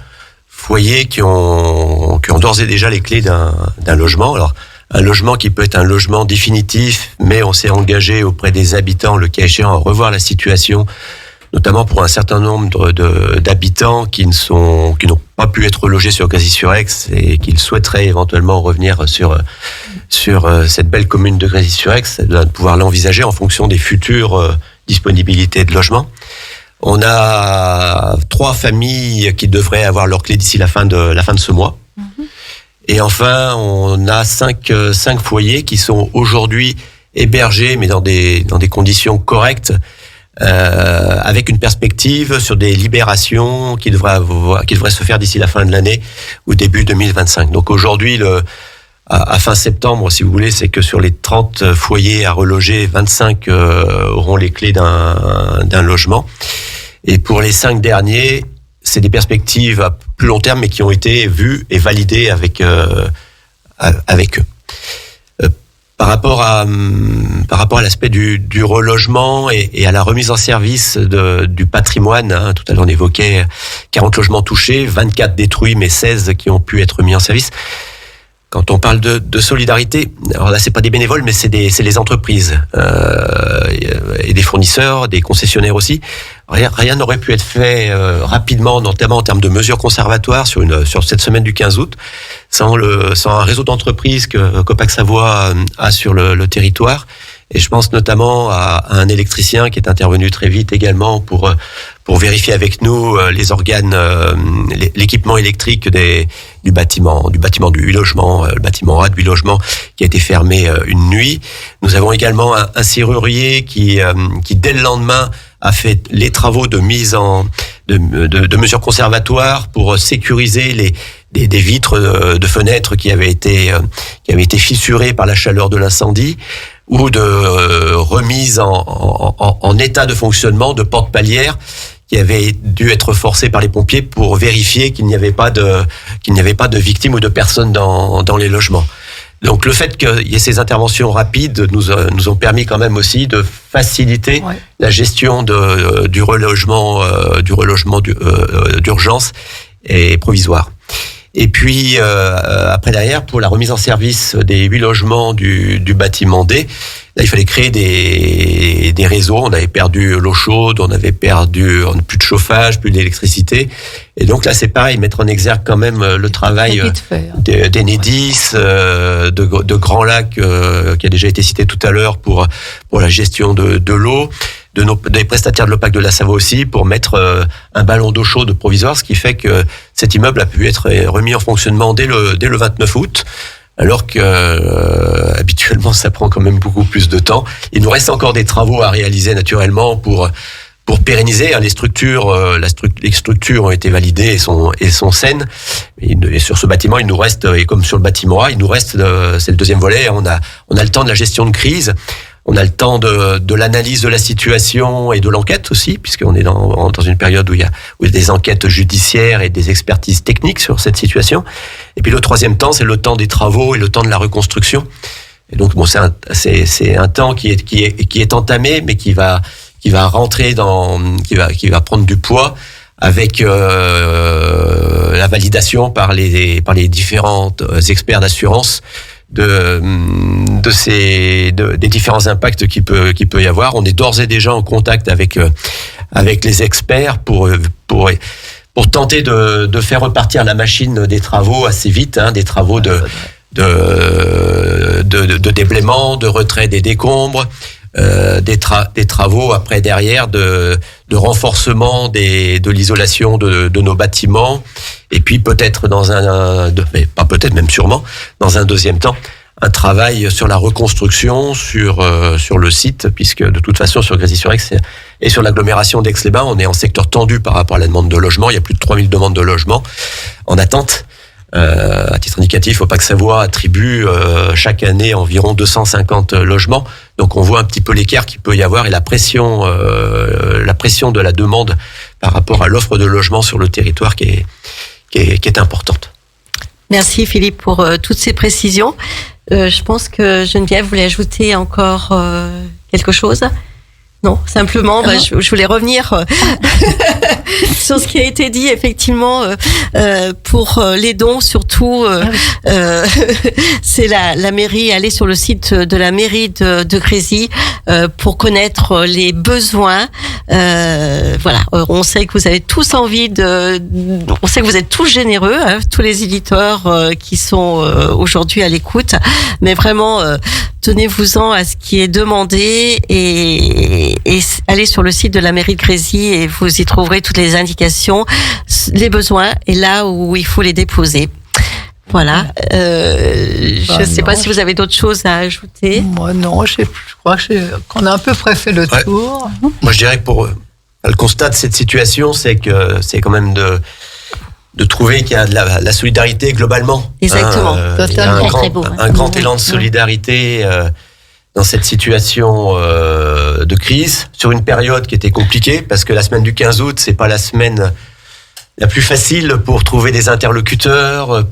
foyers qui ont d'ores et déjà les clés d'un logement. Alors, un logement qui peut être un logement définitif, mais on s'est engagé auprès des habitants, le cas échéant, à revoir la situation, notamment pour un certain nombre d'habitants qui n'ont pas pu être logés sur Grésy-sur-Aix et qui souhaiteraient éventuellement revenir sur cette belle commune de Grésy-sur-Aix, de pouvoir l'envisager en fonction des futures disponibilités de logement. On a 3 familles qui devraient avoir leurs clés d'ici la fin de ce mois. Et enfin, on a 5 foyers qui sont aujourd'hui hébergés, mais dans des conditions correctes, avec une perspective sur des libérations qui devraient se faire d'ici la fin de l'année ou début 2025. Donc aujourd'hui, à fin septembre, si vous voulez, c'est que sur les 30 foyers à reloger, 25 auront les clés d'un logement. Et pour les 5 derniers, c'est des perspectives à plus long terme, mais qui ont été vues et validées avec eux. Par rapport à l'aspect du relogement et à la remise en service du patrimoine, tout à l'heure on évoquait 40 logements touchés, 24 détruits, mais 16 qui ont pu être mis en service. Quand on parle de solidarité, alors là c'est pas des bénévoles, mais c'est les entreprises et des fournisseurs, des concessionnaires aussi. Rien n'aurait pu être fait rapidement, notamment en termes de mesures conservatoires sur cette semaine du 15 août, sans un réseau d'entreprises que Copac Savoie a sur le territoire. Et je pense notamment à un électricien qui est intervenu très vite également pour vérifier avec nous les organes, l'équipement électrique du bâtiment du 8 logements, le bâtiment A de 8 logements qui a été fermé une nuit. Nous avons également un serrurier qui dès le lendemain a fait les travaux de mise de mesures conservatoires pour sécuriser des vitres de fenêtres qui avaient été fissurées par la chaleur de l'incendie, ou de remise en état de fonctionnement de portes palières qui avaient dû être forcées par les pompiers pour vérifier qu'il n'y avait pas de victimes ou de personnes dans les logements. Donc le fait qu'il y ait ces interventions rapides nous ont permis quand même aussi de faciliter la gestion du relogement d'urgence et provisoire. Et puis après derrière, pour la remise en service des 8 logements du bâtiment D, là il fallait créer des réseaux. On avait perdu l'eau chaude, on avait perdu plus de chauffage, plus d'électricité. Et donc là c'est pareil, mettre en exergue quand même le travail d'Enedis, de Grand Lac qui a déjà été cité tout à l'heure pour la gestion de l'eau. Des prestataires de l'OPAC de la Savoie aussi, pour mettre un ballon d'eau chaude provisoire, ce qui fait que cet immeuble a pu être remis en fonctionnement dès le 29 août, alors que habituellement ça prend quand même beaucoup plus de temps. Il nous reste encore des travaux à réaliser naturellement pour pérenniser. Les structures ont été validées et sont saines. Et sur ce bâtiment, il nous reste, et comme sur le bâtiment A, il nous reste, c'est le deuxième volet, on a le temps de la gestion de crise. On a le temps de l'analyse de la situation et de l'enquête aussi, puisqu'on est dans une période où il y a des enquêtes judiciaires et des expertises techniques sur cette situation. Et puis le troisième temps, c'est le temps des travaux et le temps de la reconstruction. Et donc bon, c'est un temps qui est entamé, mais qui va rentrer qui va prendre du poids avec la validation par les différents experts d'assurance des différents impacts qu'il peut y avoir. On est d'ores et déjà en contact avec les experts pour tenter de faire repartir la machine des travaux assez vite, des travaux de déblaiement, de retrait des décombres, des travaux après derrière de renforcement de l'isolation de nos bâtiments, et puis peut-être même sûrement dans un deuxième temps un travail sur la reconstruction sur le site, puisque de toute façon sur Grésy-sur-Aix et sur l'agglomération d'Aix-les-Bains, on est en secteur tendu par rapport à la demande de logement. Il y a plus de 3000 demandes de logement en attente. À titre indicatif, Faut pas que Savoie attribue chaque année environ 250 logements. Donc on voit un petit peu l'écart qu'il peut y avoir et la pression de la demande par rapport à l'offre de logement sur le territoire qui est importante. Merci Philippe pour toutes ces précisions. Je pense que Geneviève voulait ajouter encore quelque chose. Non, simplement, je voulais revenir sur ce qui a été dit, effectivement, pour les dons, surtout, c'est la mairie, aller sur le site de la mairie de Grésy pour connaître les besoins. Voilà, on sait que vous avez tous envie on sait que vous êtes tous généreux, tous les éditeurs qui sont aujourd'hui à l'écoute, mais vraiment, tenez-vous-en à ce qui est demandé et allez sur le site de la mairie de Grésy et vous y trouverez toutes les indications, les besoins et là où il faut les déposer. Voilà. Je ne sais pas si vous avez d'autres choses à ajouter. Moi non, je crois qu'on a à peu près fait le tour. Moi je dirais que le constat de cette situation, c'est que c'est quand même de trouver qu'il y a de la solidarité globalement. Exactement. Il y a un grand élan de solidarité dans cette situation de crise, sur une période qui était compliquée, parce que la semaine du 15 août, c'est pas la semaine la plus facile pour trouver des interlocuteurs,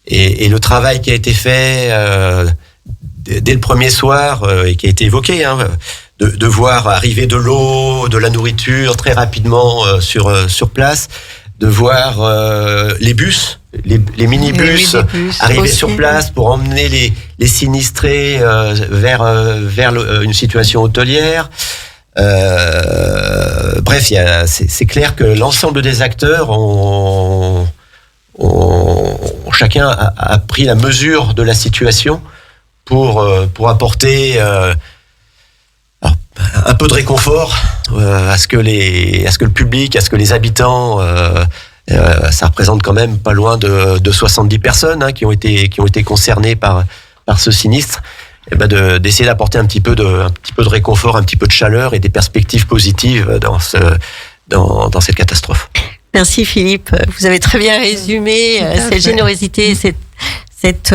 et le travail qui a été fait dès le premier soir et qui a été évoqué, de voir arriver de l'eau, de la nourriture très rapidement sur place, de voir les bus, les minibus arriver aussi sur place pour emmener les sinistrés vers une situation hôtelière. Bref, c'est clair que l'ensemble des acteurs chacun a pris la mesure de la situation pour apporter un peu de réconfort à ce que le public, à ce que les habitants, ça représente quand même pas loin de 70 personnes qui ont été concernées par ce sinistre, et d'essayer d'apporter un petit peu de réconfort, un petit peu de chaleur et des perspectives positives dans cette catastrophe. Merci Philippe, vous avez très bien résumé cette générosité, cet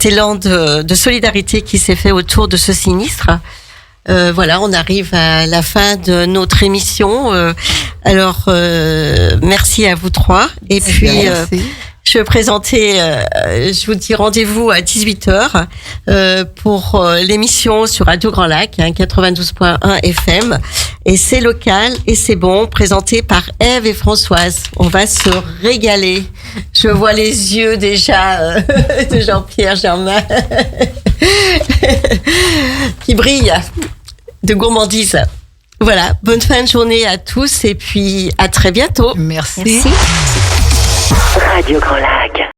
élan de solidarité qui s'est fait autour de ce sinistre. Voilà, on arrive à la fin de notre émission. Alors, merci à vous trois. Et puis, je vais présenter, je vous dis rendez-vous à 18h pour l'émission sur Radio Grand Lac, 92.1 FM. Et c'est local et c'est bon, présenté par Ève et Françoise. On va se régaler. Je vois les yeux déjà de Jean-Pierre Germain qui brillent de gourmandise. Voilà, bonne fin de journée à tous et puis à très bientôt. Merci. Radio Grand Lac.